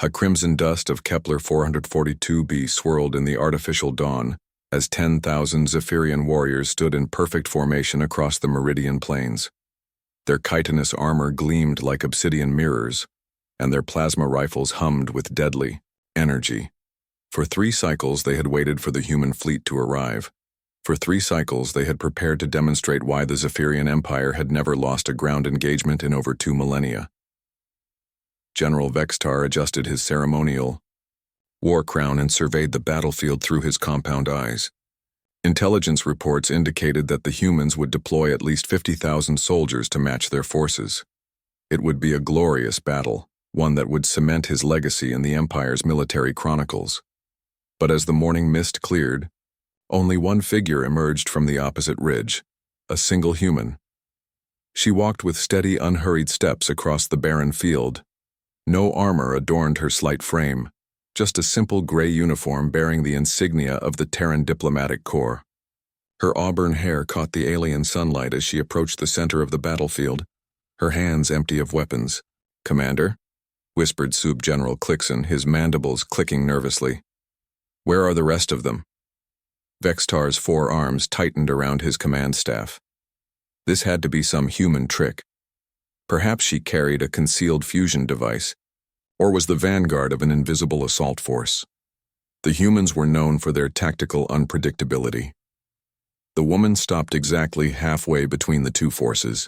A crimson dust of Kepler 442b swirled in the artificial dawn as 10,000 Zephyrian warriors stood in perfect formation across the meridian plains. Their chitinous armor gleamed like obsidian mirrors, and their plasma rifles hummed with deadly energy. For 3 cycles they had waited for the human fleet to arrive. For 3 cycles they had prepared to demonstrate why the Zephyrian Empire had never lost a ground engagement in over 2 millennia. General Vextar adjusted his ceremonial war crown and surveyed the battlefield through his compound eyes. Intelligence reports indicated that the humans would deploy at least 50,000 soldiers to match their forces. It would be a glorious battle, one that would cement his legacy in the Empire's military chronicles. But as the morning mist cleared, only one figure emerged from the opposite ridge, a single human. She walked with steady, unhurried steps across the barren field. No armor adorned her slight frame, just a simple gray uniform bearing the insignia of the Terran Diplomatic Corps. Her auburn hair caught the alien sunlight as she approached the center of the battlefield, her hands empty of weapons. "Commander?" whispered Sub General Clixon, his mandibles clicking nervously. "Where are the rest of them?" Vextar's 4 arms tightened around his command staff. This had to be some human trick. Perhaps she carried a concealed fusion device, or was the vanguard of an invisible assault force. The humans were known for their tactical unpredictability. The woman stopped exactly halfway between the 2 forces.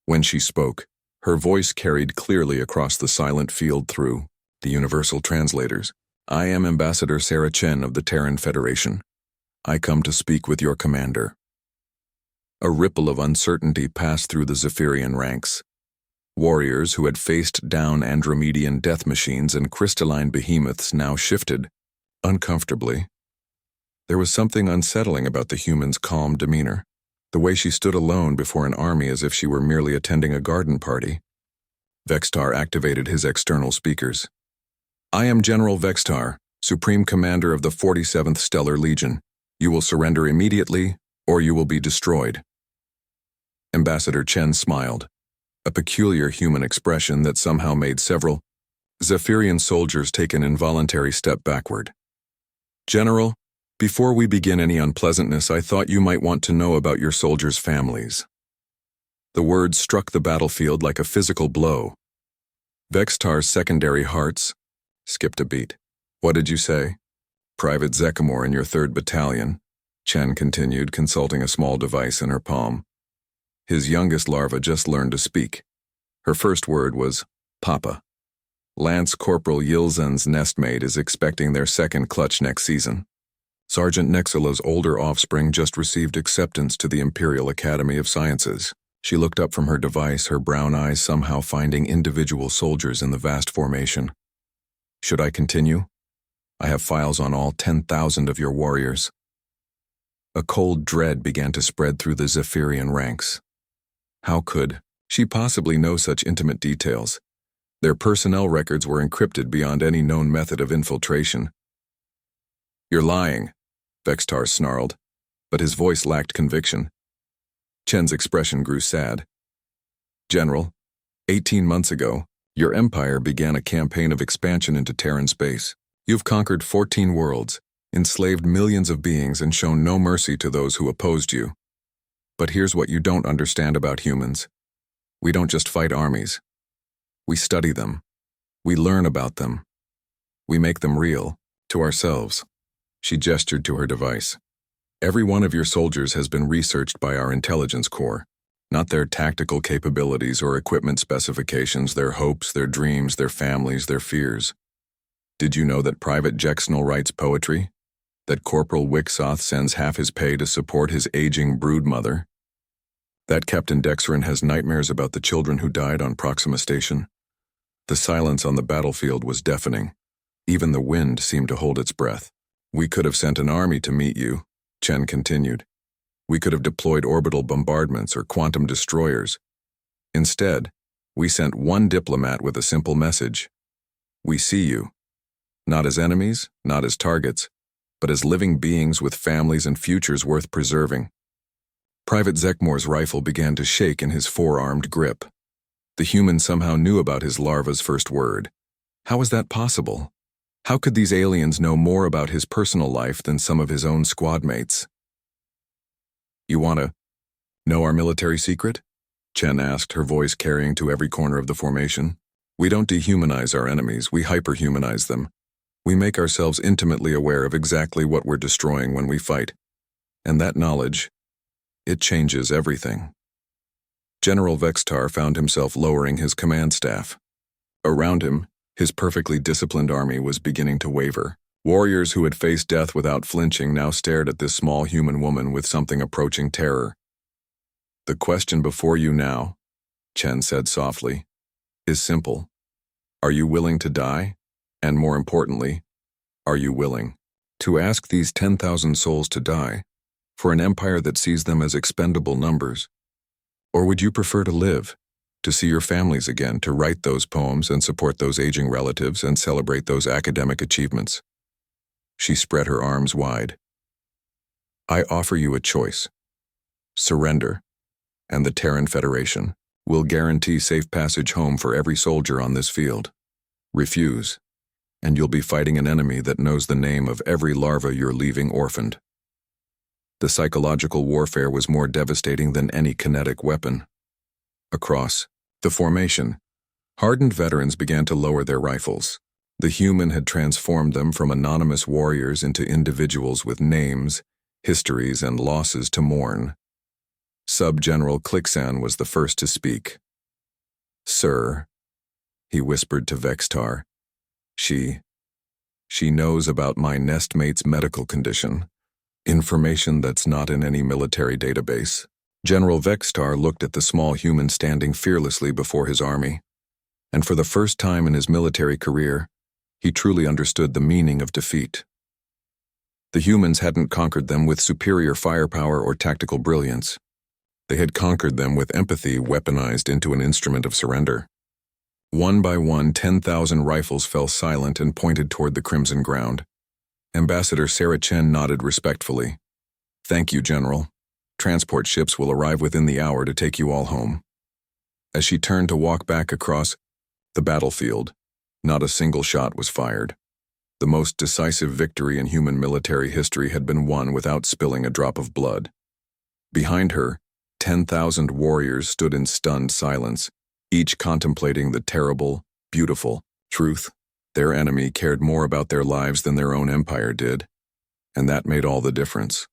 When she spoke, her voice carried clearly across the silent field through the universal translators. "I am Ambassador Sarah Chen of the Terran Federation. I come to speak with your commander." A ripple of uncertainty passed through the Zephyrian ranks. Warriors who had faced down Andromedian death machines and crystalline behemoths now shifted, uncomfortably. There was something unsettling about the human's calm demeanor, the way she stood alone before an army as if she were merely attending a garden party. Vextar activated his external speakers. "I am General Vextar, Supreme Commander of the 47th Stellar Legion. You will surrender immediately, or you will be destroyed." Ambassador Chen smiled, a peculiar human expression that somehow made several Zephyrian soldiers take an involuntary step backward. "General, before we begin any unpleasantness, I thought you might want to know about your soldiers' families." The words struck the battlefield like a physical blow. Vextar's secondary hearts skipped a beat. "What did you say?" "Private Zekamore in your 3rd Battalion," Chen continued, consulting a small device in her palm. His youngest larva just learned to speak. Her first word was, "Papa." Lance Corporal Yilzen's nestmate is expecting their 2nd clutch next season. Sergeant Nexula's older offspring just received acceptance to the Imperial Academy of Sciences. She looked up from her device, her brown eyes somehow finding individual soldiers in the vast formation. "Should I continue? I have files on all 10,000 of your warriors." A cold dread began to spread through the Zephyrian ranks. How could she possibly know such intimate details? Their personnel records were encrypted beyond any known method of infiltration. "You're lying," Vextar snarled, but his voice lacked conviction. Chen's expression grew sad. "General, 18 months ago, your empire began a campaign of expansion into Terran space. You've conquered 14 worlds, enslaved millions of beings, and shown no mercy to those who opposed you. But here's what you don't understand about humans. We don't just fight armies. We study them. We learn about them. We make them real, to ourselves." She gestured to her device. "Every one of your soldiers has been researched by our intelligence corps, not their tactical capabilities or equipment specifications, their hopes, their dreams, their families, their fears. Did you know that Private Jexnal writes poetry? That Corporal Wixoth sends half his pay to support his aging broodmother? That Captain Dexrin has nightmares about the children who died on Proxima Station?" The silence on the battlefield was deafening. Even the wind seemed to hold its breath. "We could have sent an army to meet you," Chen continued. "We could have deployed orbital bombardments or quantum destroyers. Instead, we sent one diplomat with a simple message. We see you. Not as enemies, not as targets, but as living beings with families and futures worth preserving." Private Zekmore's rifle began to shake in his 4-armed grip. The human somehow knew about his larva's first word. How is that possible? How could these aliens know more about his personal life than some of his own squad mates? You want to know our military secret? Chen asked, her voice carrying to every corner of the formation. We don't dehumanize our enemies, we hyperhumanize them. We make ourselves intimately aware of exactly what we're destroying when we fight. And that knowledge, it changes everything. General Vextar found himself lowering his command staff. Around him, his perfectly disciplined army was beginning to waver. Warriors who had faced death without flinching now stared at this small human woman with something approaching terror. The question before you now, Chen said softly, is simple. Are you willing to die? And more importantly, are you willing to ask these 10,000 souls to die for an empire that sees them as expendable numbers? Or would you prefer to live, to see your families again, to write those poems and support those aging relatives and celebrate those academic achievements? She spread her arms wide. I offer you a choice. Surrender, and the Terran Federation will guarantee safe passage home for every soldier on this field. Refuse, and you'll be fighting an enemy that knows the name of every larva you're leaving orphaned. The psychological warfare was more devastating than any kinetic weapon. Across the formation, hardened veterans began to lower their rifles. The human had transformed them from anonymous warriors into individuals with names, histories, and losses to mourn. Sub-General Klixan was the first to speak. Sir, he whispered to Vextar, she knows about my nestmate's medical condition. Information that's not in any military database. General Vextar looked at the small human standing fearlessly before his army, and for the first time in his military career, he truly understood the meaning of defeat. The humans hadn't conquered them with superior firepower or tactical brilliance. They had conquered them with empathy weaponized into an instrument of surrender. One by one, 10,000 rifles fell silent and pointed toward the crimson ground. Ambassador Sarah Chen nodded respectfully. Thank you, General. Transport ships will arrive within the hour to take you all home. As she turned to walk back across the battlefield, not a single shot was fired. The most decisive victory in human military history had been won without spilling a drop of blood. Behind her, 10,000 warriors stood in stunned silence, each contemplating the terrible, beautiful truth. Their enemy cared more about their lives than their own empire did, and that made all the difference.